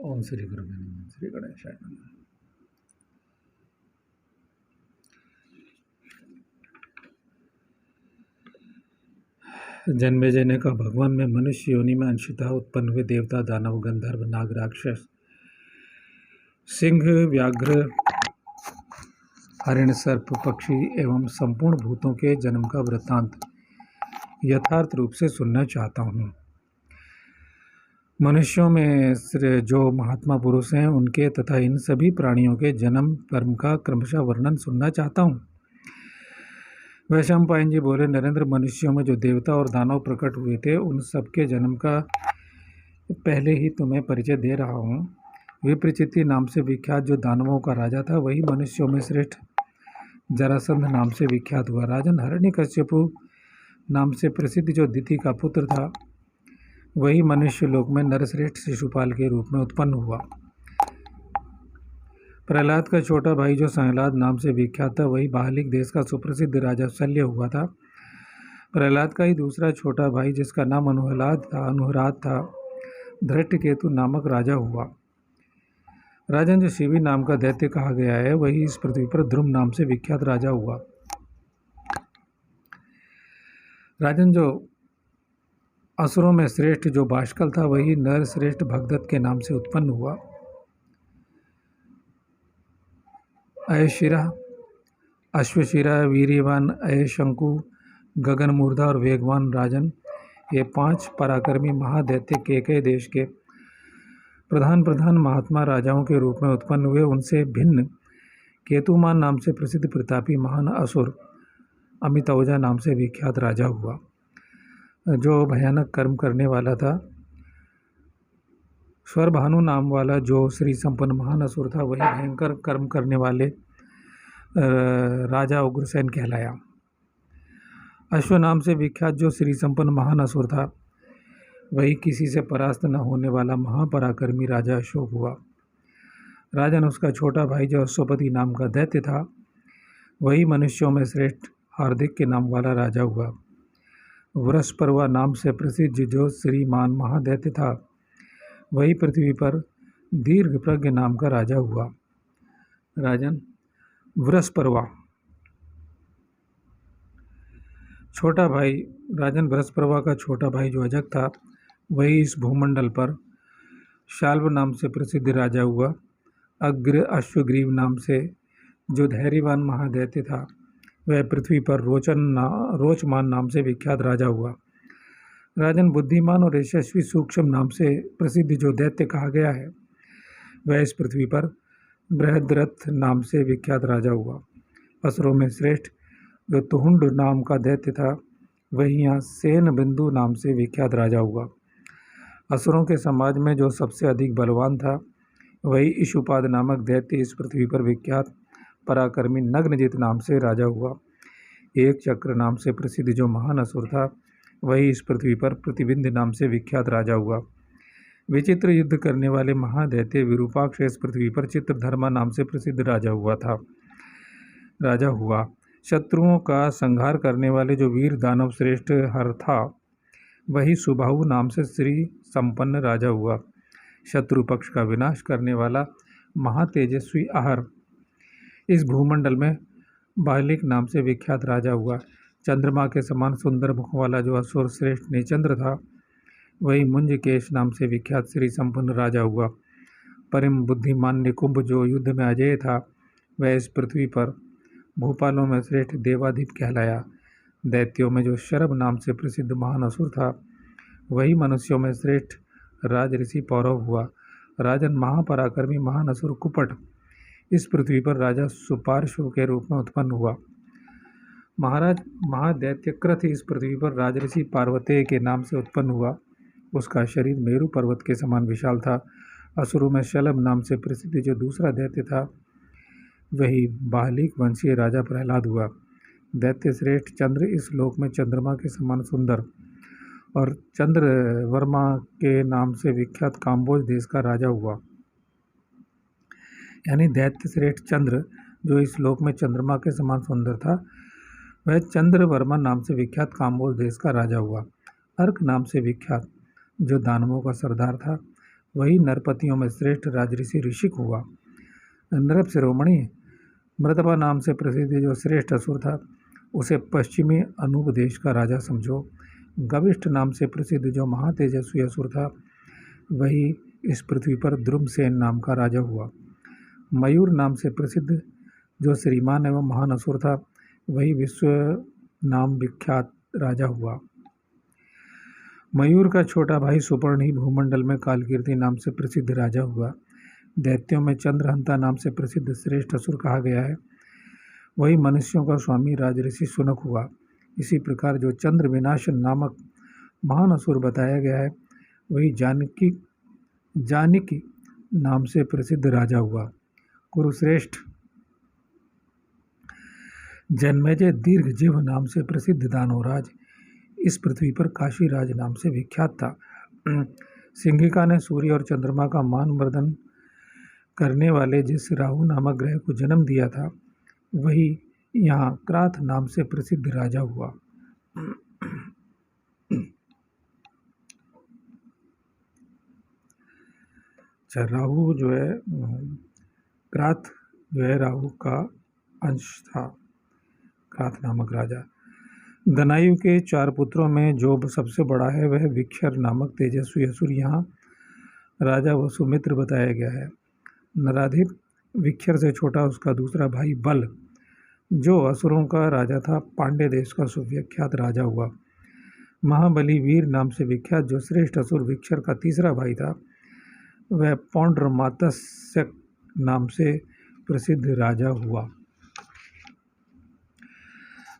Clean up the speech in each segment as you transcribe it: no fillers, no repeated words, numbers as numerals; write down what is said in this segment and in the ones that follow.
ओम श्री गुरुभ्यो नमः। श्री गणेशाय नमः। जन्मेजय ने कहा, भगवान में मनुष्य योनि में अंशतः उत्पन्न हुए देवता, दानव, गंधर्व, नाग, राक्षस, सिंह, व्याघ्र, हरिण, सर्प, पक्षी एवं संपूर्ण भूतों के जन्म का वृत्तांत यथार्थ रूप से सुनना चाहता हूँ। मनुष्यों में जो महात्मा पुरुष हैं उनके तथा इन सभी प्राणियों के जन्म कर्म का क्रमशः वर्णन सुनना चाहता हूँ। वैशंपायन जी बोले, नरेंद्र, मनुष्यों में जो देवता और दानव प्रकट हुए थे उन सबके जन्म का पहले ही तुम्हें परिचय दे रहा हूँ। विप्रचिति नाम से विख्यात जो दानवों का राजा था वही मनुष्यों में श्रेष्ठ जरासंध नाम से विख्यात हुआ। राजन हिरण्यकश्यपु नाम से प्रसिद्ध जो दिति का पुत्र था वही मनुष्य लोक में नरश्रेष्ठ शिशुपाल के रूप में उत्पन्न हुआ। प्रहलाद का छोटा भाई जो संहलाद नाम से विख्यात था वही बाहलिक देश का सुप्रसिद्ध राजा शल्य हुआ था। प्रहलाद का ही दूसरा छोटा भाई जिसका नाम अनुहराद था धृष्टकेतु नामक राजा हुआ। राजन जो शिवी नाम का दैत्य कहा गया है वही इस पृथ्वी पर ध्रुव नाम से विख्यात राजा हुआ। राजन जो असुरों में श्रेष्ठ जो बाष्कल था वही नर श्रेष्ठ भगदत्त के नाम से उत्पन्न हुआ। अयशिरा, अश्वशिरा, वीर्यवान, अयशंकु, गगन मूर्धा और वेगवान राजन ये 5 पराक्रमी महादैत्य केकय देश के प्रधान महात्मा राजाओं के रूप में उत्पन्न हुए। उनसे भिन्न केतुमान नाम से प्रसिद्ध प्रतापी महान असुर अमितौजा नाम से विख्यात राजा हुआ। जो भयानक कर्म करने वाला था। स्वरभानु नाम वाला जो श्री संपन्न महान असुर था वही भयंकर कर्म करने वाले राजा उग्रसेन कहलाया। अश्व नाम से विख्यात जो श्री संपन्न महान असुर था वही किसी से परास्त न होने वाला महापराक्रमी राजा अशोक हुआ। राजन उसका छोटा भाई जो अश्वपति नाम का दैत्य था वही मनुष्यों में श्रेष्ठ हार्दिक के नाम वाला राजा हुआ। वृषपर्वा नाम से प्रसिद्ध जो श्रीमान महादैत्य था वही पृथ्वी पर दीर्घ प्रज्ञ नाम का राजा हुआ। राजन वृषपर्वा छोटा भाई राजन वृषपर्वा का छोटा भाई जो अजक था वही इस भूमंडल पर शाल्व नाम से प्रसिद्ध राजा हुआ। अग्र अश्वग्रीव नाम से जो धैर्यवान महादैत्य था वह पृथ्वी पर रोचमान नाम से विख्यात राजा हुआ। राजन बुद्धिमान और यशस्वी सूक्ष्म नाम से प्रसिद्ध जो दैत्य कहा गया है वह इस पृथ्वी पर बृहद्रथ नाम से विख्यात राजा हुआ। असुरों में श्रेष्ठ जो तुहुंड नाम का दैत्य था वही यहाँ सेन बिंदु नाम से विख्यात राजा हुआ। असुरों के समाज में जो सबसे अधिक बलवान था वही इशुपाद नामक दैत्य इस पृथ्वी पर विख्यात पराक्रमी नग्नजित नाम से राजा हुआ। एक चक्र नाम से प्रसिद्ध जो महान असुर था वही इस पृथ्वी पर प्रतिबिंद नाम से विख्यात राजा हुआ। विचित्र युद्ध करने वाले महादैत्य विरूपाक्ष इस पृथ्वी पर चित्रधर्मा नाम से प्रसिद्ध राजा हुआ। शत्रुओं का संहार करने वाले जो वीर दानव श्रेष्ठ हर था वही सुबाहु नाम से श्री संपन्न राजा हुआ। शत्रु पक्ष का विनाश करने वाला महातेजस्वी आहर इस भूमंडल में बालिक नाम से विख्यात राजा हुआ। चंद्रमा के समान सुंदर मुख वाला जो असुर श्रेष्ठ निचंद्र था वही मुंजकेश नाम से विख्यात श्री संपन्न राजा हुआ। परम बुद्धिमान निकुंभ जो युद्ध में अजेय था वह इस पृथ्वी पर भूपालों में श्रेष्ठ देवाधिप कहलाया। दैत्यों में जो शरभ नाम से प्रसिद्ध महान असुर था वही मनुष्यों में श्रेष्ठ राजऋषि पौरव हुआ। राजन महापराक्रमी महान असुर कुपट इस पृथ्वी पर राजा सुपार्श्व के रूप में उत्पन्न हुआ। महाराज महादैत्य क्रथ इस पृथ्वी पर राजऋषि पार्वती के नाम से उत्पन्न हुआ। उसका शरीर मेरु पर्वत के समान विशाल था। असुरों में शलभ नाम से प्रसिद्ध जो दूसरा दैत्य था वही बाहलिक वंशीय राजा प्रहलाद हुआ। दैत्य श्रेष्ठ चंद्र इस लोक में चंद्रमा के समान सुंदर और चंद्रवर्मा के नाम से विख्यात काम्बोज देश का राजा हुआ। यानी दैत्य श्रेष्ठ चंद्र जो इस लोक में चंद्रमा के समान सुंदर था वह चंद्रवर्मा नाम से विख्यात काम्बोज देश का राजा हुआ। अर्क नाम से विख्यात जो दानवों का सरदार था वही नरपतियों में श्रेष्ठ राजऋषि ऋषिक हुआ। नृप शिरोमणि मृतपा नाम से प्रसिद्ध जो श्रेष्ठ असुर था, उसे पश्चिमी अनूप देश का राजा समझो। गविष्ठ नाम से प्रसिद्ध जो महातेजस्वी असुर था, वही इस पृथ्वी पर द्रुमसेन नाम का राजा हुआ। मयूर नाम से प्रसिद्ध जो श्रीमान एवं महान असुर था, वही विश्व नाम विख्यात राजा हुआ। मयूर का छोटा भाई सुपर्ण ही भूमंडल में कालकीर्ति नाम से प्रसिद्ध राजा हुआ। दैत्यों में चंद्रहंता नाम से प्रसिद्ध श्रेष्ठ असुर कहा गया है, वही मनुष्यों का स्वामी राजऋषि सुनक हुआ। इसी प्रकार जो चंद्र विनाशन नामक महान असुर बताया गया है, वही जानिकी नाम से प्रसिद्ध राजा हुआ। कुरुश्रेष्ठ जन्मेजय दीर्घजीव नाम से प्रसिद्ध दानवराज इस पृथ्वी पर काशीराज नाम से विख्यात था। सिंहिका ने सूर्य और चंद्रमा का मान वर्धन करने वाले जिस राहु नामक ग्रह को जन्म दिया था, वही यहाँ क्राथ नाम से प्रसिद्ध राजा हुआ। अच्छा, राहु जो है, क्राथ जो है राहु का अंश था, क्राथ नामक राजा। दनायु के 4 पुत्रों में जो सबसे बड़ा है, वह विक्षर नामक तेजस्वी असुर यहाँ राजा वसुमित्र बताया गया है। नराधिप विक्षर से छोटा उसका दूसरा भाई बल, जो असुरों का राजा था, पांड्य देश का सुविख्यात राजा हुआ। महाबली वीर नाम से विख्यात जो श्रेष्ठ असुर विक्षर का तीसरा भाई था, वह पौंड्रमात्स्य नाम से प्रसिद्ध राजा हुआ।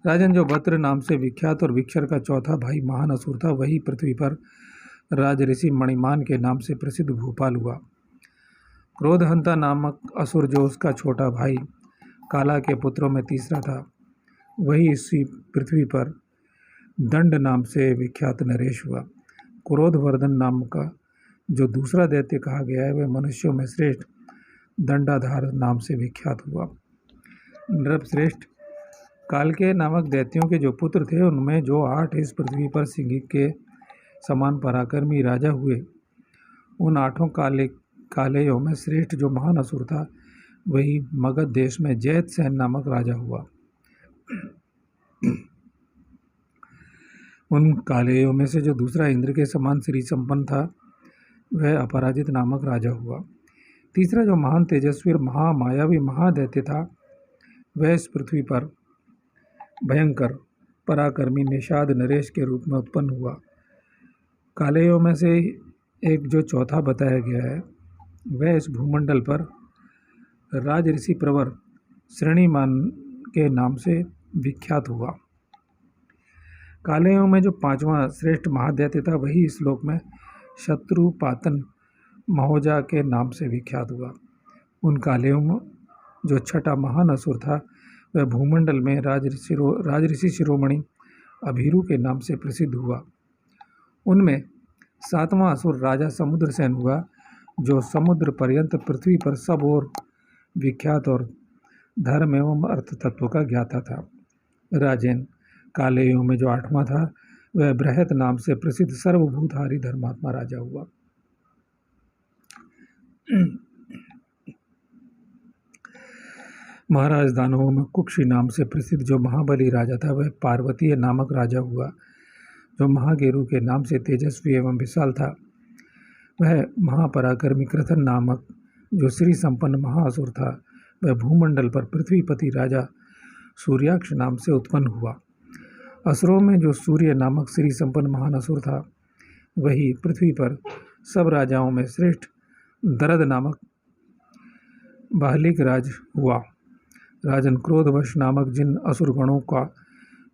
राजन जो भद्र नाम से विख्यात और विक्षर का चौथा भाई महान असुर था, वही पृथ्वी पर राजऋषि मणिमान के नाम से प्रसिद्ध भूपाल हुआ। क्रोधहंता नामक असुर जो उसका छोटा भाई काला के पुत्रों में तीसरा था, वही इसी पृथ्वी पर दंड नाम से विख्यात नरेश हुआ। क्रोधवर्धन नाम का जो दूसरा दैत्य कहा गया है, वह मनुष्यों में श्रेष्ठ दंडाधार नाम से विख्यात हुआ। नृपश्रेष्ठ कालके नामक दैत्यों के जो पुत्र थे, उनमें जो 8 इस पृथ्वी पर सिंह के समान पराक्रमी राजा हुए, उन 8 कालेयों में श्रेष्ठ जो महान असुर था, वही मगध देश में जैतसेन नामक राजा हुआ। उन कालेयों में से जो दूसरा इंद्र के समान श्री संपन्न था, वह अपराजित नामक राजा हुआ। तीसरा जो महान तेजस्वी और महामायावी महादैत्य था, वह इस पृथ्वी पर भयंकर पराक्रमी निषाद नरेश के रूप में उत्पन्न हुआ। कालेयों में से एक जो चौथा बताया गया है, वह इस भूमंडल पर राजऋषि प्रवर श्रेणीमान के नाम से विख्यात हुआ। कालेयों में जो 5वां श्रेष्ठ महादैत्य था, वही इस लोक में शत्रुपातन महोजा के नाम से विख्यात हुआ। उन कालेयों में जो 6ठा महान असुर था, वह भूमंडल में राजऋषि शिरोमणि अभीरू के नाम से प्रसिद्ध हुआ। उनमें 7वां असुर राजा समुद्रसेन हुआ, जो समुद्र पर्यंत पृथ्वी पर सब और विख्यात और धर्म एवं अर्थ तत्व का ज्ञाता था। राजेन कालेयों में जो 8वां था, वह बृहत नाम से प्रसिद्ध सर्वभूतहारी धर्मात्मा राजा हुआ। महाराज दानवों में कुक्षी नाम से प्रसिद्ध जो महाबली राजा था, वह पार्वतीय नामक राजा हुआ। जो महागेरु के नाम से तेजस्वी एवं विशाल था, वह महापराक्रमी कृथन नामक जो श्री संपन्न महाअसुर था, वह भूमंडल पर पृथ्वीपति राजा सूर्याक्ष नाम से उत्पन्न हुआ। असुरों में जो सूर्य नामक श्री संपन्न महान असुर था, वही पृथ्वी पर सब राजाओं में श्रेष्ठ दरद नामक बाहलिक राज हुआ। राजन, क्रोधवश नामक जिन असुर गणों का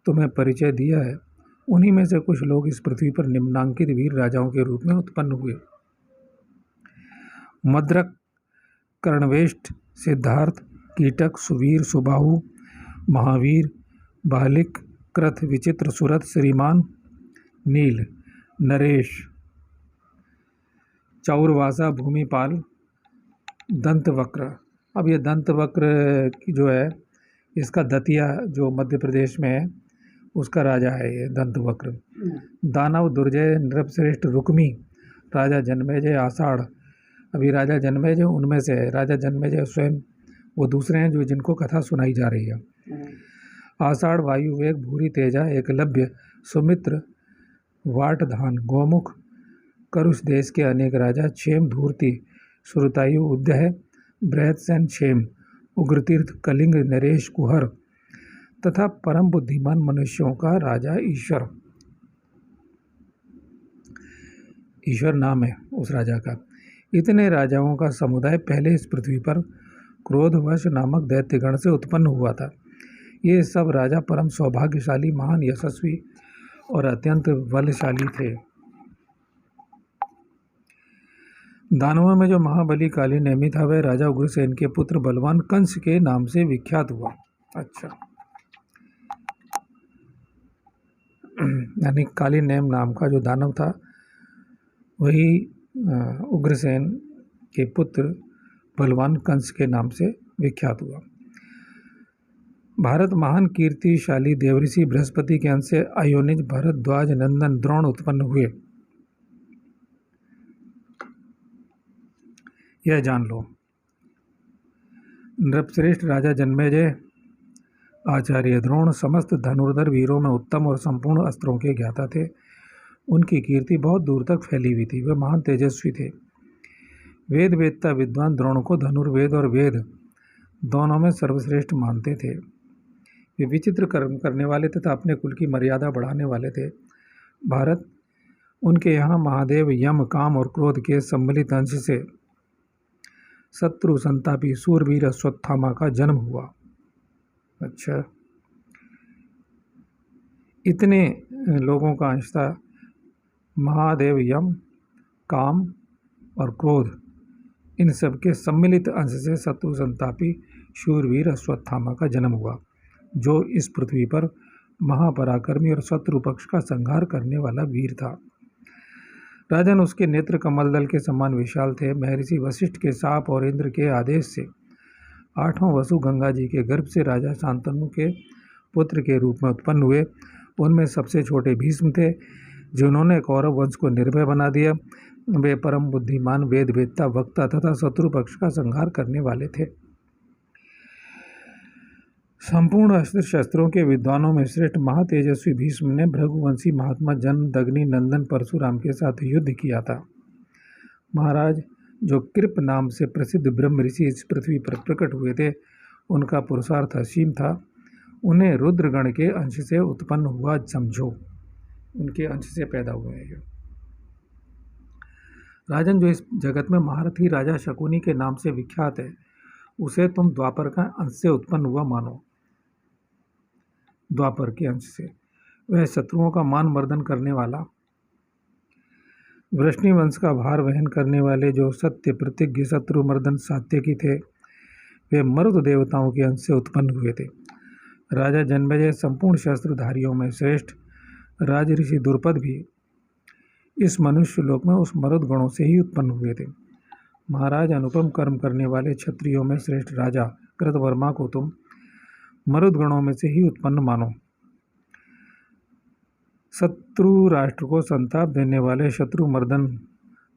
तुम्हें परिचय दिया है, उन्हीं में से कुछ लोग इस पृथ्वी पर निम्नांकित वीर राजाओं के रूप में उत्पन्न हुए। मद्रक, कर्णवेष्ट, सिद्धार्थ, कीटक, सुवीर, सुबाहु, महावीर, बाहलिक, कृथ, विचित्र, सुरथ, श्रीमान, नील, नरेश, चौरवासा, भूमिपाल, दंतवक्र। अब ये दंतवक्र की जो है, इसका दतिया जो मध्य प्रदेश में है, उसका राजा है ये दंतवक्र। दानव, दुर्जय, नृपश्रेष्ठ, रुक्मी, राजा जन्मेजय, आषाढ़, अभी राजा जन्मेजय उनमें से है। राजा जन्मेजय स्वयं वो दूसरे हैं जो जिनको कथा सुनाई जा रही है। आषाढ़ वायुवेग भूरी तेजा एकलव्य सुमित्र वाटधान गौमुख करुष देश के अनेक राजा क्षेम धूर्ति श्रुतायु उद्यय बृहत्सेन क्षेम उग्रतीर्थ कलिंग नरेश कुहर तथा परम बुद्धिमान मनुष्यों का राजा ईश्वर। ईश्वर नाम है उस राजा का। इतने राजाओं का समुदाय पहले इस पृथ्वी पर क्रोधवश नामक दैत्यगण से उत्पन्न हुआ था। ये सब राजा परम सौभाग्यशाली महान यशस्वी और अत्यंत बलशाली थे। दानवों में जो महाबली काली नेमी था वह राजा उग्रसेन के पुत्र बलवान कंस के नाम से विख्यात हुआ। अच्छा, यानी काली नेम नाम का जो दानव था वही उग्रसेन के पुत्र बलवान कंस के नाम से विख्यात हुआ। भारत महान कीर्तिशाली देवऋषि बृहस्पति के अंश से अयोनिज भरद्वाज नंदन द्रोण उत्पन्न हुए, यह जान लो। नृपश्रेष्ठ राजा जन्मेजय आचार्य द्रोण समस्त धनुर्धर वीरों में उत्तम और संपूर्ण अस्त्रों के ज्ञाता थे। उनकी कीर्ति बहुत दूर तक फैली हुई थी। वे महान तेजस्वी थे। वेद वेदता विद्वान द्रोण को धनुर्वेद और वेद दोनों में सर्वश्रेष्ठ मानते थे। वे विचित्र कर्म करने वाले तथा अपने कुल की मर्यादा बढ़ाने वाले थे। भारत उनके यहाँ महादेव यम काम और क्रोध के सम्मिलित अंश से शत्रु संतापी सूरवीर अश्वत्थामा का जन्म हुआ। अच्छा, इतने लोगों का अंश था। महादेव यम काम और क्रोध इन सब के सम्मिलित अंश से शत्रु संतापी शूरवीर अश्वत्थामा का जन्म हुआ, जो इस पृथ्वी पर महापराक्रमी और शत्रु पक्ष का संहार करने वाला वीर था। राजन उसके नेत्र कमल दल के समान विशाल थे। महर्षि वशिष्ठ के शाप और इंद्र के आदेश से 8वां वसु गंगा जी के गर्भ से राजा शांतनु के पुत्र के रूप में उत्पन्न हुए। उनमें सबसे छोटे भीष्म थे, जिन्होंने कौरव वंश को निर्भय बना दिया। वे परम बुद्धिमान वेद वेदता वक्ता तथा शत्रु पक्ष का संहार करने वाले थे। संपूर्ण अस्त्र शस्त्रों के विद्वानों में श्रेष्ठ महातेजस्वी भीष्म ने भृगुवंशी महात्मा जमदग्नि नंदन परशुराम के साथ युद्ध किया था। महाराज जो कृप नाम से प्रसिद्ध ब्रह्म ऋषि इस पृथ्वी पर प्रकट हुए थे, उनका पुरुषार्थ असीम था। उन्हें रुद्रगण के अंश से उत्पन्न हुआ समझो, उनके अंश से पैदा हुए हैं। राजन जो इस जगत में महारथी राजा शकुनी के नाम से विख्यात है, उसे तुम द्वापर का अंश से उत्पन्न हुआ मानो। द्वापर के अंश से वह शत्रुओं का मान मर्दन करने वाला, वृष्णि वंश का भार वहन करने वाले जो सत्य प्रतिज्ञ शत्रु मर्दन सात्यकी थे, वे मरुत देवताओं के अंश से उत्पन्न हुए थे। राजा जन्मेजय संपूर्ण शस्त्रधारियों में श्रेष्ठ राजऋषि द्रुपद भी इस मनुष्य लोक में उस मरुद गणों से ही उत्पन्न हुए थे। महाराज अनुपम कर्म करने वाले क्षत्रियों में श्रेष्ठ राजा कृतवर्मा को तुम मरुद गणों में से ही उत्पन्न मानो। शत्रु राष्ट्र को संताप देने वाले शत्रु मर्दन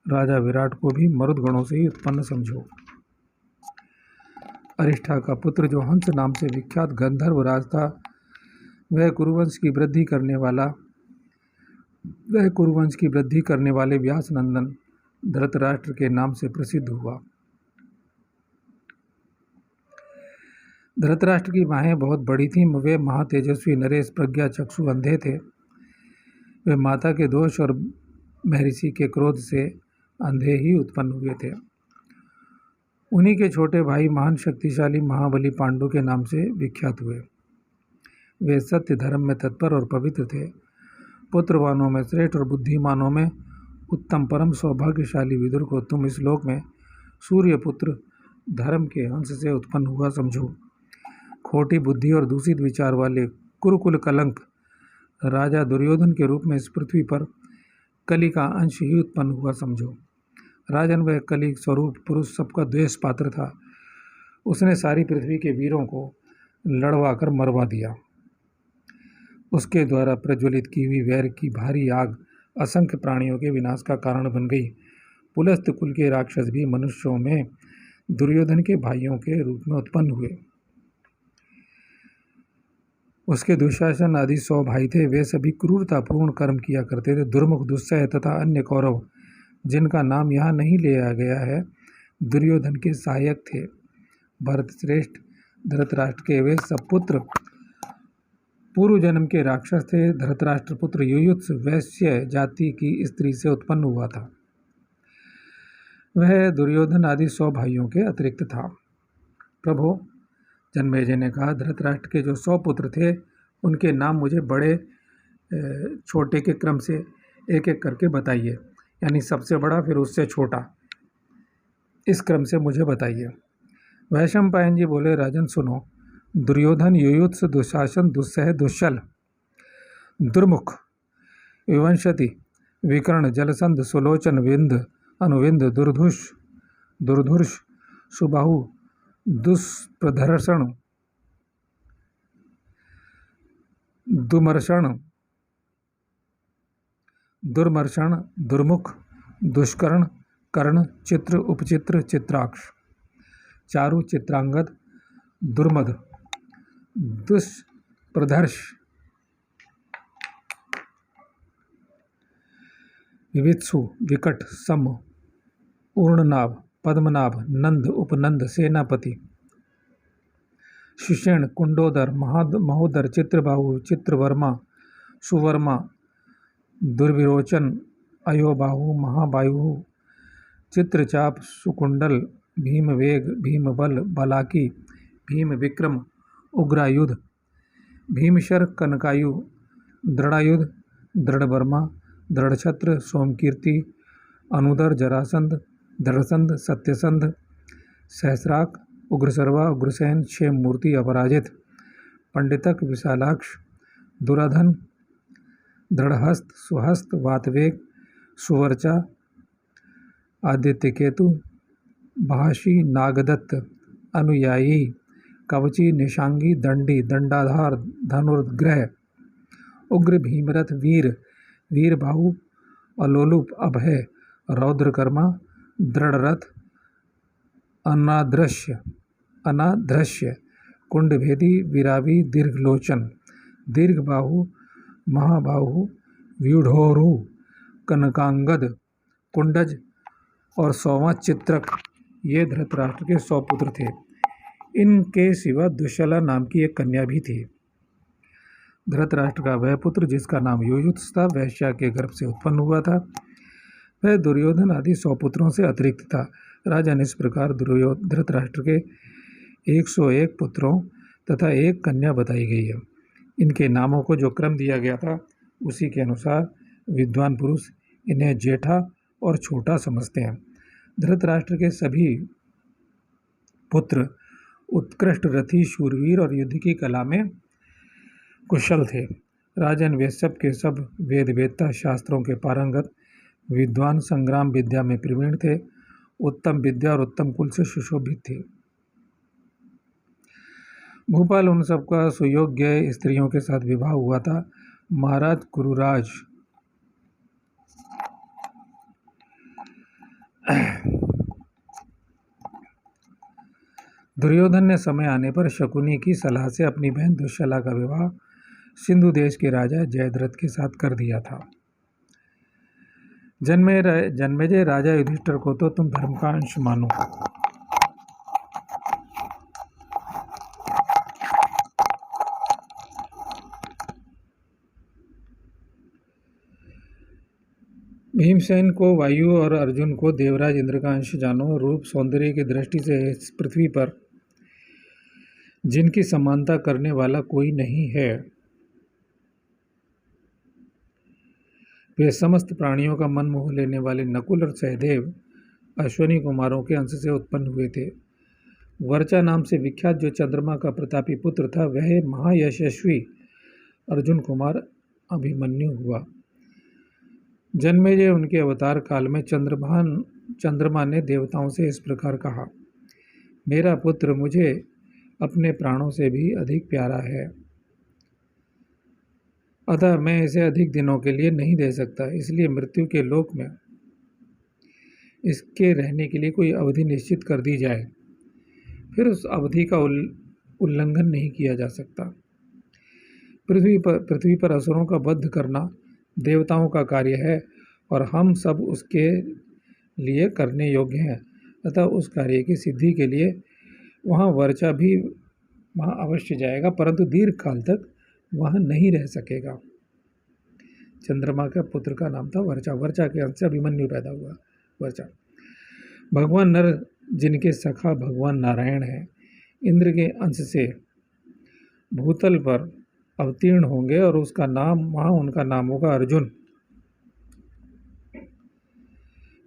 राजा विराट को भी मरुद गणों से ही उत्पन्न समझो। अरिष्ठा का पुत्र जो हंस नाम से विख्यात गंधर्व राज था, वह कुरुवंश की वृद्धि करने वाले व्यास नंदन धृतराष्ट्र के नाम से प्रसिद्ध हुआ। धृतराष्ट्र की बाहें बहुत बड़ी थीं। वे महातेजस्वी नरेश प्रज्ञा चक्षु अंधे थे। वे माता के दोष और महर्षि के क्रोध से अंधे ही उत्पन्न हुए थे। उन्हीं के छोटे भाई महान शक्तिशाली महाबली पांडु के नाम से विख्यात हुए। वे सत्य धर्म में तत्पर और पवित्र थे। पुत्रवानों में श्रेष्ठ और बुद्धिमानों में उत्तम परम सौभाग्यशाली विदुर को तुम इस लोक में सूर्य पुत्र धर्म के अंश से उत्पन्न हुआ समझो। खोटी बुद्धि और दूषित विचार वाले कुरुकुल कलंक राजा दुर्योधन के रूप में इस पृथ्वी पर कली का अंश ही उत्पन्न हुआ समझो। राजन वह कली स्वरूप पुरुष सबका द्वेष पात्र था। उसने सारी पृथ्वी के वीरों को लड़वा कर मरवा दिया। उसके द्वारा प्रज्वलित की हुई वैर की भारी आग असंख्य प्राणियों के विनाश का कारण बन गई। पुलस्त कुल के राक्षस भी मनुष्यों में दुर्योधन के भाइयों के रूप में उत्पन्न हुए। उसके दुशासन आदि 100 भाई थे। वे सभी क्रूरतापूर्ण कर्म किया करते थे। दुर्मुख, दुस्सह तथा अन्य कौरव, जिनका नाम यहाँ नहीं लिया गया है, दुर्योधन के सहायक थे। भरत श्रेष्ठ धृतराष्ट्र के वे सब पुत्र पूर्व जन्म के राक्षस थे। धृतराष्ट्र पुत्र युयुत्स वैश्य जाति की स्त्री से उत्पन्न हुआ था। वह दुर्योधन आदि 100 भाइयों के अतिरिक्त था। प्रभु, जन्मेजय ने कहा, धृतराष्ट्र के जो 100 पुत्र थे उनके नाम मुझे बड़े छोटे के क्रम से एक एक करके बताइए, यानी सबसे बड़ा फिर उससे छोटा, इस क्रम से मुझे बताइए। वैशंपायन जी बोले, राजन सुनो, दुर्योधन, युयुत्स, दुशासन, दुस्सह, दुश्शल, दुर्मुख, विवंशति, विकर्ण, जलसंध, सुलोचन, विंध, अनुविंध, दुर्धुष, सुबाहु, दुष्प्रधर्षण, दुर्मर्षण, दुर्मुख, दुष्कर्ण, कर्ण, चित्र, उपचित्र, चित्राक्ष, चारु, चित्रांगद, दुर्मद, दुष्प्रधर्ष, विवित्सु, विकट, सम, ऊर्णनाभ, पद्मनाभ, नंद, उपनंद, सेनापति, शिशेण, कुंडोदर, महोदर, चित्रबाहु, चित्रवर्मा, सुवर्मा, दुर्विरोचन, अयोबाहु, महाबाहु, चित्रचाप, सुकुंडल, भीमवेग, भीमबल, बलाकी, भीम विक्रम, उग्रायुध, भीमशर, कनकायु, दृढ़ायुध, दृढ़वर्मा, दृढ़छत्र, सोमकीर्ति, अनुदर, जरासंध, दृढ़संध, सत्यसंध, सहस्राक, उग्रसर्वा, उग्रसेन, क्षेममूर्ति, अपराजित, पंडितक, विशालाक्ष, दुराधन, दृढ़हस्त, सुहस्त, वातवेग, सुवर्चा, आदित्यकेतु, भाषी, नागदत्त, अनुयायी, कवची, निशांगी, दंडी, दंडाधार, धनुर्ग्रह, उग्र, भीमरथ, वीर, वीरबाहु, अलोलुप, अभय, रौद्रकर्मा, दृढ़रथ, अनादृश्य, कुंडभेदी, विरावी, दीर्घलोचन, दीर्घबाहु, महाबाहु, व्यूढ़ोरु, कनकांगद, कुंडज और 100वां चित्रक, ये धृतराष्ट्र के 100 पुत्र थे। इनके सिवा दुश्शला नाम की एक कन्या भी थी। धृतराष्ट्र का वह पुत्र जिसका नाम युयुत्स था, वैश्या के गर्भ से उत्पन्न हुआ था। वह दुर्योधन आदि 100 पुत्रों से अतिरिक्त था। राजन, इस प्रकार धृतराष्ट्र के 101 पुत्रों तथा एक कन्या बताई गई है। इनके नामों को जो क्रम दिया गया था उसी के अनुसार विद्वान पुरुष इन्हें जेठा और छोटा समझते हैं। धृतराष्ट्र के सभी पुत्र उत्कृष्ट रथी, शूरवीर और युद्ध की कला में कुशल थे। राजन, वे सब के सब वेद वेदता, शास्त्रों के पारंगत, विद्वान, संग्राम विद्या में प्रवीण थे, उत्तम विद्या और उत्तम कुल से सुशोभित थे। भूपाल उन सबका सुयोग्य स्त्रियों के साथ विवाह हुआ था। महाराज कुरुराज दुर्योधन ने समय आने पर शकुनी की सलाह से अपनी बहन दुश्शला का विवाह सिंधु देश के राजा जयद्रथ के साथ कर दिया था। जन्मेजय, राजा युधिष्ठिर को तो तुम धर्म का अंश मानो। भीमसेन को वायु और अर्जुन को देवराज इंद्र का अंश जानो। रूप सौंदर्य की दृष्टि से इस पृथ्वी पर जिनकी समानता करने वाला कोई नहीं है। वे समस्त प्राणियों का मन मोह लेने वाले नकुल और सहदेव अश्वनी कुमारों के अंश से उत्पन्न हुए थे। वर्चा नाम से विख्यात जो चंद्रमा का प्रतापी पुत्र था, वह महायशस्वी अर्जुन कुमार अभिमन्यु हुआ। जन्मेजय, उनके अवतार काल में चंद्रमा ने देवताओं से इस प्रकार कहा, मेरा पुत्र मुझे अपने प्राणों से भी अधिक प्यारा है, अतः मैं इसे अधिक दिनों के लिए नहीं दे सकता। इसलिए मृत्यु के लोक में इसके रहने के लिए कोई अवधि निश्चित कर दी जाए, फिर उस अवधि का उल्लंघन नहीं किया जा सकता। पृथ्वी पर असुरों का वध करना देवताओं का कार्य है और हम सब उसके लिए करने योग्य हैं। अतः उस कार्य की सिद्धि के लिए वहाँ वर्चा भी वहाँ अवश्य जाएगा, परंतु दीर्घ काल तक वहाँ नहीं रह सकेगा। चंद्रमा का पुत्र का नाम था वर्चा। वर्चा के अंश से अभिमन्यु पैदा हुआ। वर्चा भगवान नर जिनके सखा भगवान नारायण हैं, इंद्र के अंश से भूतल पर अवतीर्ण होंगे और उसका नाम वहाँ उनका नाम होगा अर्जुन।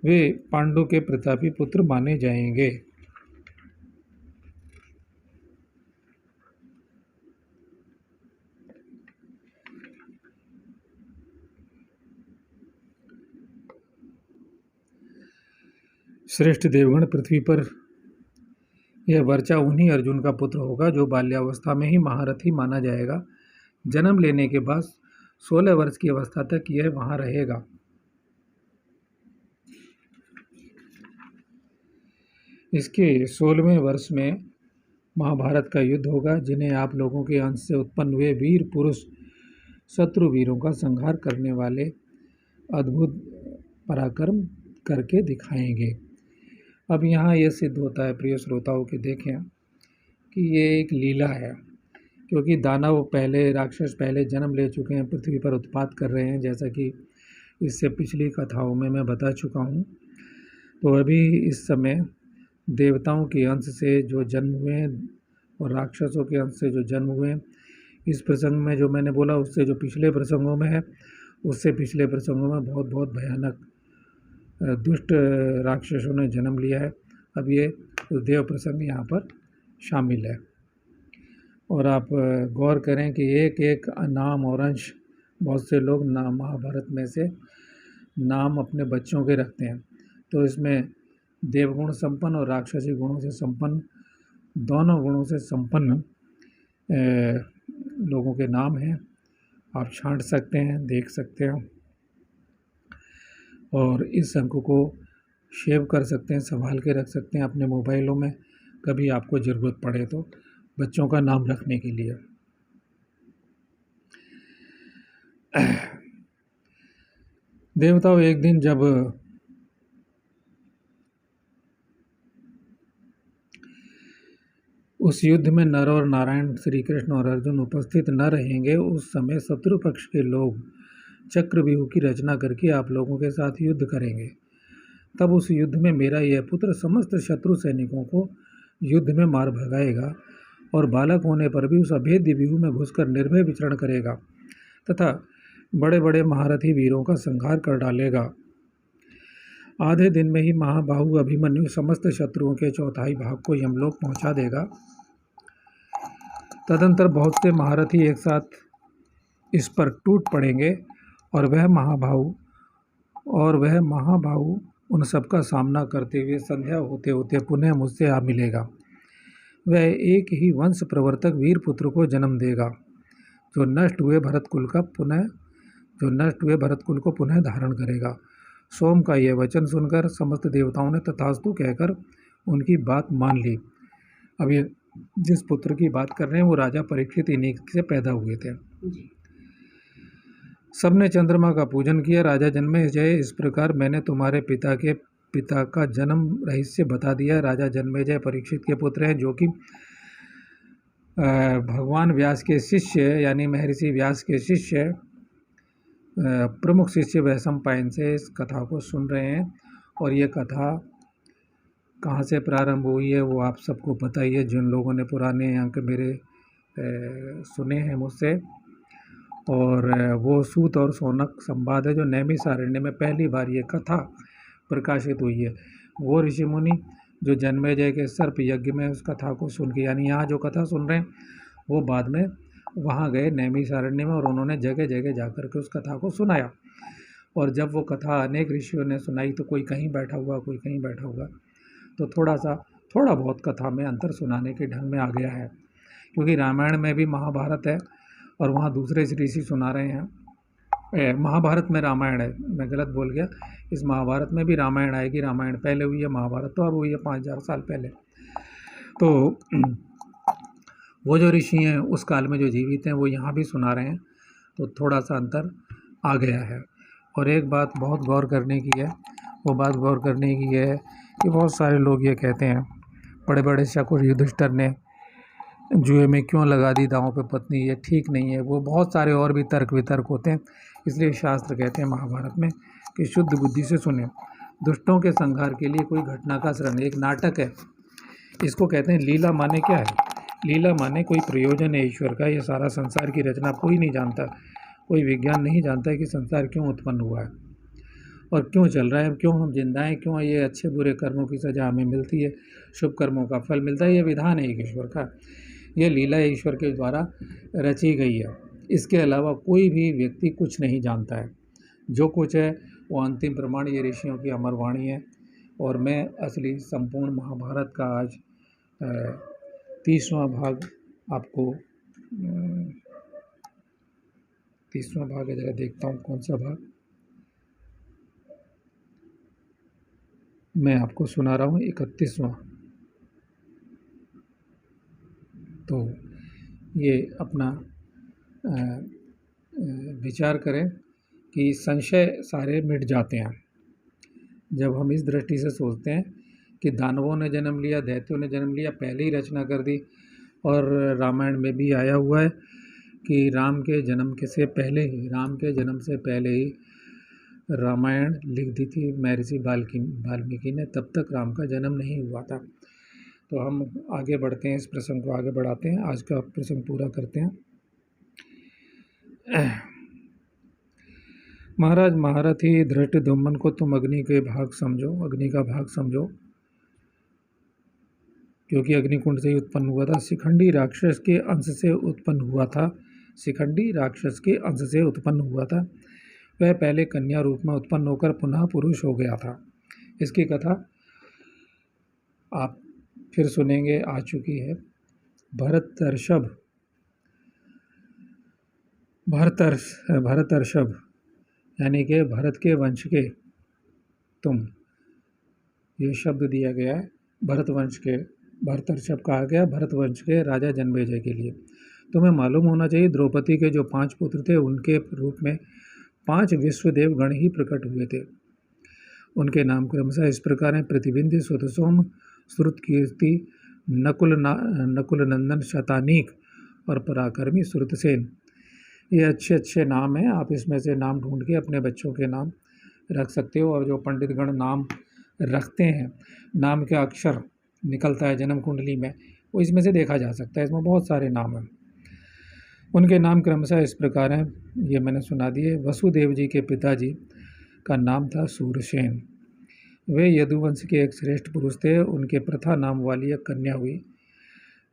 वे पांडु के प्रतापी पुत्र माने जाएंगे। श्रेष्ठ देवगण, पृथ्वी पर यह वर्चा उन्हीं अर्जुन का पुत्र होगा जो बाल्यावस्था में ही महारथी माना जाएगा। जन्म लेने के बाद 16 वर्ष की अवस्था तक यह वहाँ रहेगा। इसके 16वें वर्ष में महाभारत का युद्ध होगा, जिन्हें आप लोगों के अंश से उत्पन्न हुए वीर पुरुष शत्रु वीरों का संहार करने वाले अद्भुत पराक्रम करके दिखाएंगे। अब यहाँ यह सिद्ध होता है प्रिय श्रोताओं के, देखें कि ये एक लीला है, क्योंकि दानव पहले, राक्षस पहले जन्म ले चुके हैं, पृथ्वी पर उत्पात कर रहे हैं, जैसा कि इससे पिछली कथाओं में मैं बता चुका हूँ। तो अभी इस समय देवताओं के अंश से जो जन्म हुए हैं और राक्षसों के अंश से जो जन्म हुए हैं, इस प्रसंग में जो मैंने बोला उससे जो पिछले प्रसंगों में है, उससे पिछले प्रसंगों में बहुत बहुत भयानक दुष्ट राक्षसों ने जन्म लिया है। अब ये देव प्रसंग यहाँ पर शामिल है। और आप गौर करें कि एक एक नाम और अंश बहुत से लोग नाम महाभारत में से नाम अपने बच्चों के रखते हैं। तो इसमें देवगुण संपन्न और राक्षसी गुणों से संपन्न, दोनों गुणों से संपन्न लोगों के नाम हैं। आप छांट सकते हैं, देख सकते हैं और इस अंक को सेव कर सकते हैं, संभाल के रख सकते हैं अपने मोबाइलों में, कभी आपको ज़रूरत पड़े तो बच्चों का नाम रखने के लिए। देवताओं एक दिन जब उस युद्ध में नर और नारायण श्री कृष्ण और अर्जुन उपस्थित न रहेंगे, उस समय शत्रु पक्ष के लोग चक्रव्यूह की रचना करके आप लोगों के साथ युद्ध करेंगे। तब उस युद्ध में मेरा यह पुत्र समस्त शत्रु सैनिकों को युद्ध में मार भगाएगा और बालक होने पर भी उस अभेद्य व्यूह में घुसकर निर्भय विचरण करेगा तथा बड़े बड़े महारथी वीरों का संहार कर डालेगा। आधे दिन में ही महाबाहु अभिमन्यु समस्त शत्रुओं के चौथाई भाग को यमलोक पहुंचा देगा। तदंतर बहुत से महारथी एक साथ इस पर टूट पड़ेंगे और वह महाबाहु उन सबका सामना करते हुए संध्या होते होते पुनः मुझसे आ मिलेगा। वह एक ही वंश प्रवर्तक वीर पुत्र को जन्म देगा, जो नष्ट हुए भरत कुल को पुनः धारण करेगा। सोम का यह वचन सुनकर समस्त देवताओं ने तथास्तु कहकर उनकी बात मान ली। अब ये जिस पुत्र की बात कर रहे हैं वो राजा परीक्षित इन्हीं से पैदा हुए थे। सबने चंद्रमा का पूजन किया। राजा जन्मेजय, इस प्रकार मैंने तुम्हारे पिता का जन्म रहस्य बता दिया। राजा जन्मेजय परीक्षित के पुत्र हैं, जो कि भगवान व्यास के शिष्य यानी महर्षि व्यास के शिष्य प्रमुख शिष्य वैशंपायन से इस कथा को सुन रहे हैं। और ये कथा कहाँ से प्रारंभ हुई है वो आप सबको पता ही है, जिन लोगों ने पुराने अंक मेरे सुने हैं मुझसे। और वो सूत और शौनक संवाद है, जो नैमिषारण्य में पहली बार ये कथा प्रकाशित हुई है। वो ऋषि मुनि जो जन्मेजय के सर्प यज्ञ में उस कथा को सुन के, यानी यहाँ जो कथा सुन रहे हैं वो बाद में वहाँ गए नैमिषारण्य में और उन्होंने जगह जगह जाकर के उस कथा को सुनाया। और जब वो कथा अनेक ऋषियों ने सुनाई तो कोई कहीं बैठा हुआ, कोई कहीं बैठा हुआ, तो थोड़ा बहुत कथा में अंतर सुनाने के ढंग में आ गया है। क्योंकि रामायण में भी महाभारत है और वहाँ दूसरे ऋषि सुना रहे हैं, महाभारत में रामायण है, मैं गलत बोल गया। इस महाभारत में भी रामायण आएगी। रामायण पहले हुई है, महाभारत तो अब हुई है 5000 साल पहले। तो वो जो ऋषि हैं उस काल में जो जीवित हैं वो यहाँ भी सुना रहे हैं, तो थोड़ा सा अंतर आ गया है। और एक बात बहुत गौर करने की है, वो बात गौर करने की है कि बहुत सारे लोग ये कहते हैं, बड़े बड़े शकुर युधिष्ठिर ने जुए में क्यों लगा दी दांव पे पत्नी, ये ठीक नहीं है। वो बहुत सारे और भी तर्क वितर्क होते हैं। इसलिए शास्त्र कहते हैं महाभारत में कि शुद्ध बुद्धि से सुने। दुष्टों के संहार के लिए कोई घटना का श्रवण, एक नाटक है, इसको कहते हैं लीला। माने क्या है? लीला माने कोई प्रयोजन है ईश्वर का। ये सारा संसार की रचना कोई नहीं जानता, कोई विज्ञान नहीं जानता है कि संसार क्यों उत्पन्न हुआ है और क्यों चल रहा है, क्यों हम जिंदा हैं, क्यों ये अच्छे बुरे कर्मों की सज़ा हमें मिलती है, शुभ कर्मों का फल मिलता है। ये विधान है एक ईश्वर का, ये लीला ईश्वर के द्वारा रची गई है। इसके अलावा कोई भी व्यक्ति कुछ नहीं जानता है। जो कुछ है वो अंतिम प्रमाण ये ऋषियों की अमर वाणी है। और मैं असली संपूर्ण महाभारत का आज 30वां भाग आपको 30वां भाग है, जरा देखता हूँ कौन सा भाग मैं आपको सुना रहा हूँ, 31वां। तो ये अपना विचार करें कि संशय सारे मिट जाते हैं जब हम इस दृष्टि से सोचते हैं कि दानवों ने जन्म लिया, दैत्यों ने जन्म लिया, पहले ही रचना कर दी। और रामायण में भी आया हुआ है कि राम के जन्म से पहले ही रामायण लिख दी थी महर्षि वाल्मीकि ने, तब तक राम का जन्म नहीं हुआ था। तो हम आगे बढ़ते हैं, इस प्रसंग को आगे बढ़ाते हैं, आज का प्रसंग पूरा करते हैं। महाराज महारथी धृष्टद्युम्न को तुम अग्नि का भाग समझो, क्योंकि अग्निकुंड से ही उत्पन्न हुआ था। शिखंडी राक्षस के अंश से उत्पन्न हुआ था। वह पहले कन्या रूप में उत्पन्न होकर पुनः पुरुष हो गया था। इसकी कथा आप फिर सुनेंगे, आ चुकी है। भरतर्षभ यानी कि भरत के वंश के तुम, ये शब्द दिया गया है। भरतर्षभ कहा गया भरत वंश के राजा जन्मेजय के लिए। तुम्हें मालूम होना चाहिए द्रौपदी के जो 5 पुत्र थे उनके रूप में 5 विश्वदेव गण ही प्रकट हुए थे। उनके नाम क्रमशः इस प्रकार हैं: प्रतिबिंध्य, सुतसोम, श्रुतकीर्ति, नकुल नंदन, शतानीक और पराक्रमी श्रुतसेन। ये अच्छे नाम हैं। आप इसमें से नाम ढूंढ के अपने बच्चों के नाम रख सकते हो। और जो पंडितगण नाम रखते हैं, नाम के अक्षर निकलता है जन्म कुंडली में, वो इसमें से देखा जा सकता है। इसमें बहुत सारे नाम हैं। उनके नाम क्रमशः इस प्रकार हैं, ये मैंने सुना दिए। वसुदेव जी के पिताजी का नाम था सूरसेन। वे यदुवंश के एक श्रेष्ठ पुरुष थे। उनके प्रथा नाम वाली एक कन्या हुई,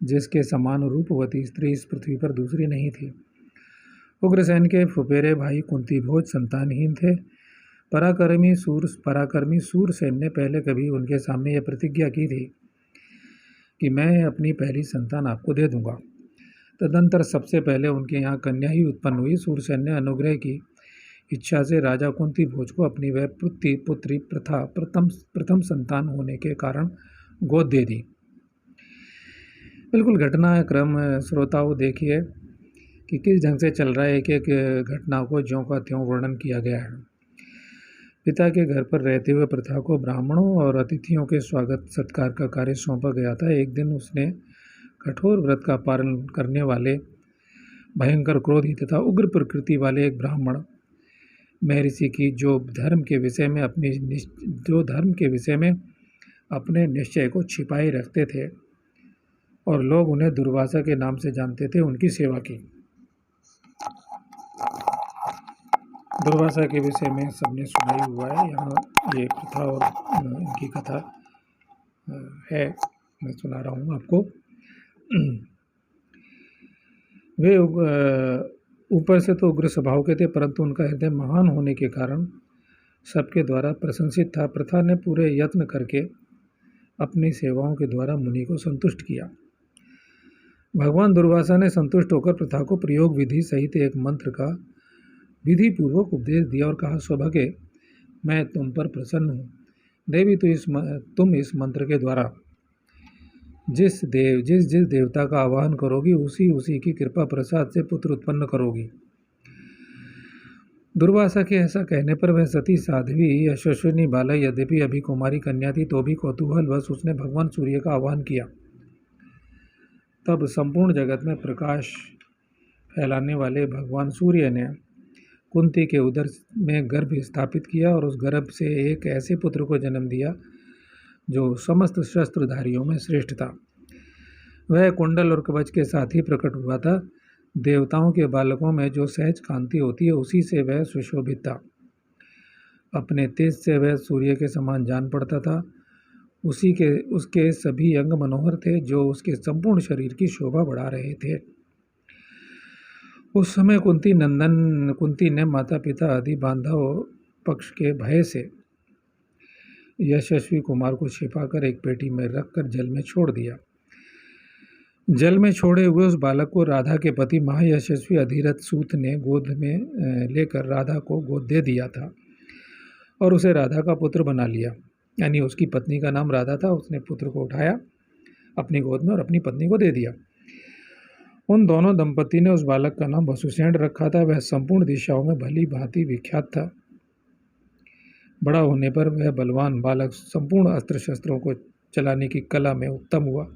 जिसके समान रूपवती स्त्री इस पृथ्वी पर दूसरी नहीं थी। उग्रसेन के फुफेरे भाई कुंतीभोज संतानहीन थे। पराक्रमी सूरसेन ने पहले कभी उनके सामने यह प्रतिज्ञा की थी कि मैं अपनी पहली संतान आपको दे दूंगा। तदंतर सबसे पहले उनके यहाँ कन्या ही उत्पन्न हुई। सूरसेन ने अनुग्रह की इच्छा से राजा कुंतीभोज को अपनी वह पुत्री प्रथम संतान होने के कारण गोद दे दी। बिल्कुल घटना क्रम श्रोताओं देखिए कि किस ढंग से चल रहा है। एक घटना को ज्यों का त्यों वर्णन किया गया है। पिता के घर पर रहते हुए प्रथा को ब्राह्मणों और अतिथियों के स्वागत सत्कार का कार्य सौंपा गया था। एक दिन उसने कठोर व्रत का पालन करने वाले भयंकर क्रोधी तथा उग्र प्रकृति वाले एक ब्राह्मण महर्षि की जो धर्म के विषय में अपने निश्चय को छिपाए रखते थे और लोग उन्हें दुर्वासा के नाम से जानते थे, उनकी सेवा की। दुर्वासा के विषय में सबने सुना ही हुआ है। यहाँ ये प्रथा और इनकी कथा है, मैं सुना रहा हूँ आपको। वे ऊपर से तो उग्र स्वभाव के थे, परंतु उनका हृदय महान होने के कारण सबके द्वारा प्रशंसित था। प्रथा ने पूरे यत्न करके अपनी सेवाओं के द्वारा मुनि को संतुष्ट किया। भगवान दुर्वासा ने संतुष्ट होकर प्रथा को प्रयोग विधि सहित एक मंत्र का विधि पूर्वक उपदेश दिया और कहा, सौभाग्य, मैं तुम पर प्रसन्न हूँ। देवी, तुम इस मंत्र के द्वारा जिस जिस देवता का आवाहन करोगी, उसी की कृपा प्रसाद से पुत्र उत्पन्न करोगी। दुर्वासा के ऐसा कहने पर वह सती साध्वी यशस्विनी बाला यद्यपि अभी कुमारी कन्या थी तो भी कौतूहलवश उसने भगवान सूर्य का आह्वान किया। तब संपूर्ण जगत में प्रकाश फैलाने वाले भगवान सूर्य ने कुंती के उदर में गर्भ स्थापित किया और उस गर्भ से एक ऐसे पुत्र को जन्म दिया जो समस्त शस्त्रधारियों में श्रेष्ठ था। वह कुंडल और कवच के साथ ही प्रकट हुआ था। देवताओं के बालकों में जो सहज कांति होती है उसी से वह सुशोभित था। अपने तेज से वह सूर्य के समान जान पड़ता था। उसके सभी अंग मनोहर थे जो उसके संपूर्ण शरीर की शोभा बढ़ा रहे थे। उस समय कुंती ने माता पिता आदि बांधव पक्ष के भय से यशस्वी कुमार को छिपाकर एक पेटी में रखकर जल में छोड़ दिया। जल में छोड़े हुए उस बालक को राधा के पति महायशस्वी अधिरथ सूत ने गोद में लेकर राधा को गोद दे दिया था और उसे राधा का पुत्र बना लिया। यानी उसकी पत्नी का नाम राधा था। उसने पुत्र को उठाया अपनी गोद में और अपनी पत्नी को दे दिया। उन दोनों दंपति ने उस बालक का नाम वसुसेन रखा था। वह संपूर्ण दिशाओं में भली भांति विख्यात था। बड़ा होने पर वह बलवान बालक संपूर्ण अस्त्र शस्त्रों को चलाने की कला में उत्तम हुआ।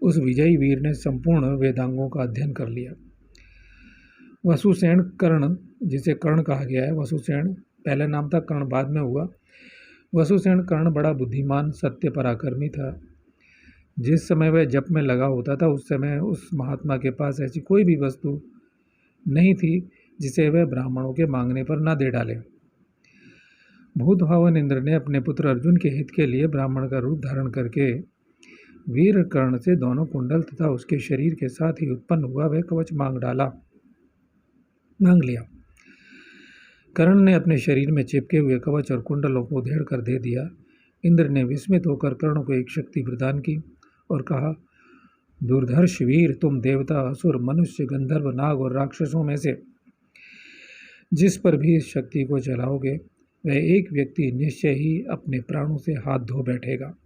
उस विजयी वीर ने संपूर्ण वेदांगों का अध्ययन कर लिया। वसुसेन कर्ण, जिसे कर्ण कहा गया है, वसुसेन पहला नाम था, कर्ण बाद में हुआ। वसुसेन कर्ण बड़ा बुद्धिमान सत्य पराक्रमी था। जिस समय वह जप में लगा होता था उस समय उस महात्मा के पास ऐसी कोई भी वस्तु नहीं थी जिसे वह ब्राह्मणों के मांगने पर न दे डाले। भूतभावन इंद्र ने अपने पुत्र अर्जुन के हित के लिए ब्राह्मण का रूप धारण करके वीर कर्ण से दोनों कुंडल तथा उसके शरीर के साथ ही उत्पन्न हुआ वह कवच मांग लिया। कर्ण ने अपने शरीर में चिपके हुए कवच और कुंडलों को उधेड़ कर दे दिया। इंद्र ने विस्मित होकर कर्ण को एक शक्ति प्रदान की और कहा, दुर्धर्ष वीर, तुम देवता, असुर, मनुष्य, गंधर्व, नाग और राक्षसों में से जिस पर भी इस शक्ति को चलाओगे वह एक व्यक्ति निश्चय ही अपने प्राणों से हाथ धो बैठेगा।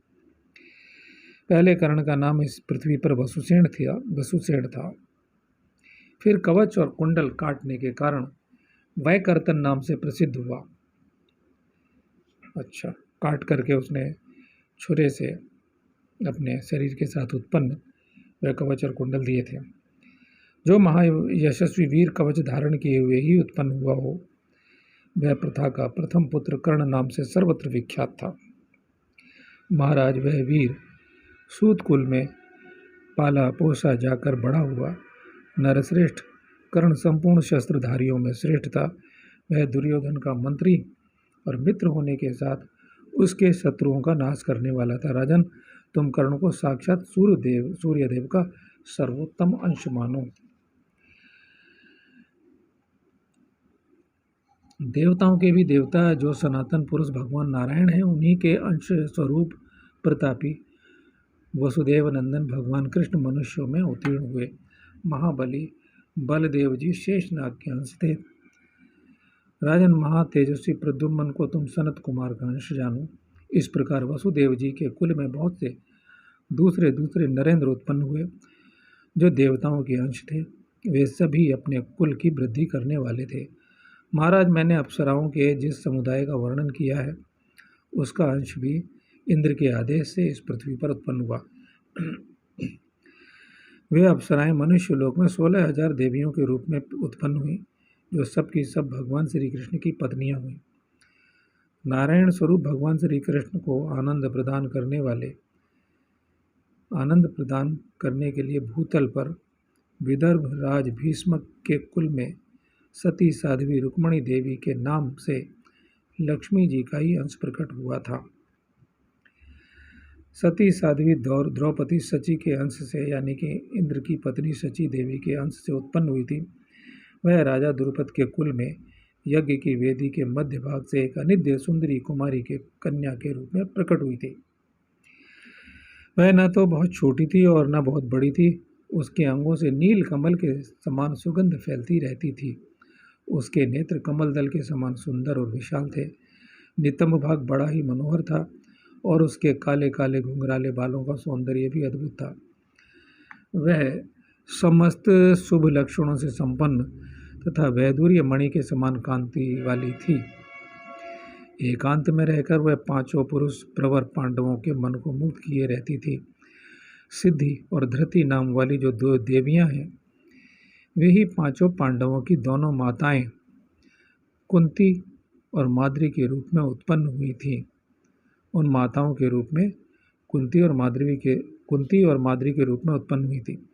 पहले कर्ण का नाम इस पृथ्वी पर वसुसेन था। फिर कवच और कुंडल काटने के कारण वैकर्तन नाम से प्रसिद्ध हुआ। अच्छा, काट करके उसने छुरे से अपने शरीर के साथ उत्पन्न वह कवच और कुंडल दिए थे। जो महायशस्वी वीर कवच धारण किए हुए ही उत्पन्न हुआ हो वह प्रथा का प्रथम पुत्र कर्ण नाम से सर्वत्र विख्यात था। महाराज, वह वीर सूत कुल में पाला पोसा जाकर बड़ा हुआ नरश्रेष्ठ कर्ण संपूर्ण शस्त्रधारियों में श्रेष्ठ था। वह दुर्योधन का मंत्री और मित्र होने के साथ उसके शत्रुओं का नाश करने वाला था। राजन, तुम कर्ण को साक्षात सूर्यदेव का सर्वोत्तम अंश मानो। देवताओं के भी देवता जो सनातन पुरुष भगवान नारायण हैं उन्हीं के अंश स्वरूप प्रतापी वसुदेव नंदन भगवान कृष्ण मनुष्यों में अवतीर्ण हुए। महाबली बलदेव जी शेषनाग के अंश थे। राजन, महातेजस्वी प्रद्युम्न को तुम सनत कुमार का अंश जानो। इस प्रकार वसुदेव जी के कुल में बहुत से दूसरे नरेंद्र उत्पन्न हुए जो देवताओं के अंश थे। वे सभी अपने कुल की वृद्धि करने वाले थे। महाराज, मैंने अप्सराओं के जिस समुदाय का वर्णन किया है उसका अंश भी इंद्र के आदेश से इस पृथ्वी पर उत्पन्न हुआ। वे अप्सराएं मनुष्य लोक में 16,000 देवियों के रूप में उत्पन्न हुई जो सब की सब भगवान श्री कृष्ण की पत्नियां हुई। नारायण स्वरूप भगवान श्री कृष्ण को आनंद प्रदान करने के लिए भूतल पर विदर्भ राज भीष्मक के कुल में सती साध्वी रुक्मणी देवी के नाम से लक्ष्मी जी का ही अंश प्रकट हुआ था। सती साध्वी द्रौपदी सची के अंश से यानी कि इंद्र की पत्नी सची देवी के अंश से उत्पन्न हुई थी। वह राजा द्रुपद के कुल में यज्ञ की वेदी के मध्य भाग से एक अनिद्य सुंदरी कुमारी के कन्या के रूप में प्रकट हुई थी। वह न तो बहुत छोटी थी और न बहुत बड़ी थी। उसके अंगों से नील कमल के समान सुगंध फैलती रहती थी। उसके नेत्र कमल दल के समान सुंदर और विशाल थे। नितंब भाग बड़ा ही मनोहर था और उसके काले काले घुंघराले बालों का सौंदर्य भी अद्भुत था। वह समस्त शुभ लक्षणों से संपन्न तथा वैदूर्य मणि के समान कांति वाली थी। एकांत में रहकर वह पांचों पुरुष प्रवर पांडवों के मन को मुग्ध किए रहती थी। सिद्धि और धृति नाम वाली जो दो देवियां हैं, वे ही पांचों पांडवों की दोनों माताएं कुंती और माद्री के रूप में उत्पन्न हुई थीं। उन माताओं के रूप में कुंती और माद्री के रूप में उत्पन्न हुई थी।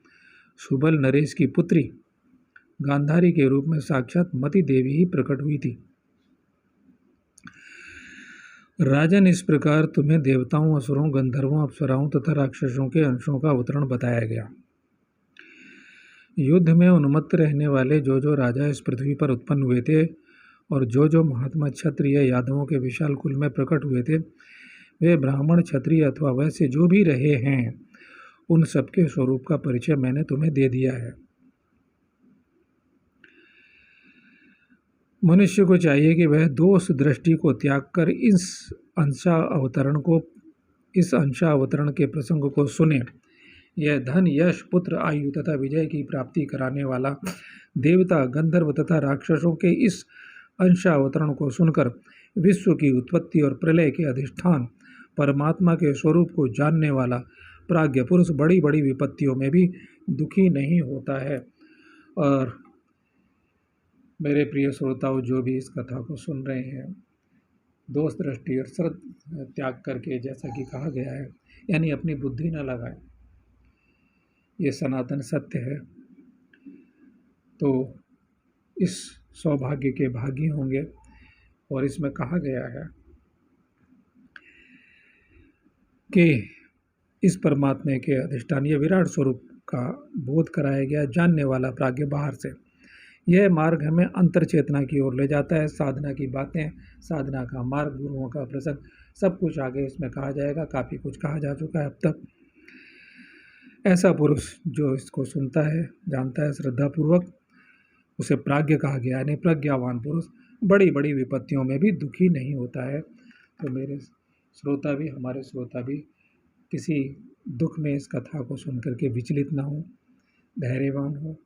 सुबल नरेश की पुत्री गांधारी के रूप में साक्षात मति देवी ही प्रकट हुई थी। राजन, इस प्रकार तुम्हें देवताओं, असुरों, गंधर्वों, अप्सराओं तथा राक्षसों के अंशों का अवतरण बताया गया। युद्ध में उन्मत्त रहने वाले जो राजा इस पृथ्वी पर उत्पन्न हुए थे और जो महात्मा क्षत्रिय यादवों के विशाल कुल में प्रकट हुए थे, वे ब्राह्मण, क्षत्रिय अथवा वैसे जो भी रहे हैं, उन सबके स्वरूप का परिचय मैंने तुम्हें दे दिया है। मनुष्य को चाहिए कि वह दोष दृष्टि को त्याग कर इस अंशा अवतरण के प्रसंग को सुने। यह धन, यश, पुत्र, आयु तथा विजय की प्राप्ति कराने वाला देवता, गंधर्व तथा राक्षसों के इस अंशा अवतरण को सुनकर विश्व की उत्पत्ति और प्रलय के अधिष्ठान परमात्मा के स्वरूप को जानने वाला प्राज्ञ पुरुष बड़ी बड़ी विपत्तियों में भी दुखी नहीं होता है। और मेरे प्रिय श्रोताओं, जो भी इस कथा को सुन रहे हैं, दोष दृष्टि और श्रद्ध त्याग करके, जैसा कि कहा गया है, यानी अपनी बुद्धि न लगाए, ये सनातन सत्य है, तो इस सौभाग्य के भागी होंगे। और इसमें कहा गया है कि इस परमात्मा के अधिष्ठान या विराट स्वरूप का बोध कराया गया जानने वाला प्राज्ञ बाहर से। यह मार्ग हमें अंतर चेतना की ओर ले जाता है। साधना की बातें, साधना का मार्ग, गुरुओं का प्रसंग, सब कुछ आगे इसमें कहा जाएगा। काफ़ी कुछ कहा जा चुका है अब तक। ऐसा पुरुष जो इसको सुनता है, जानता है श्रद्धापूर्वक, उसे प्राज्ञ कहा गया, यानी प्रज्ञावान पुरुष बड़ी बड़ी विपत्तियों में भी दुखी नहीं होता है। तो मेरे श्रोता भी, हमारे श्रोता भी किसी दुख में इस कथा को सुन करके विचलित ना हो, धैर्यवान हो,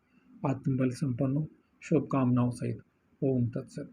आत्मबल संपन्न हो। शुभकामनाओं सहित। ओम तत्सत।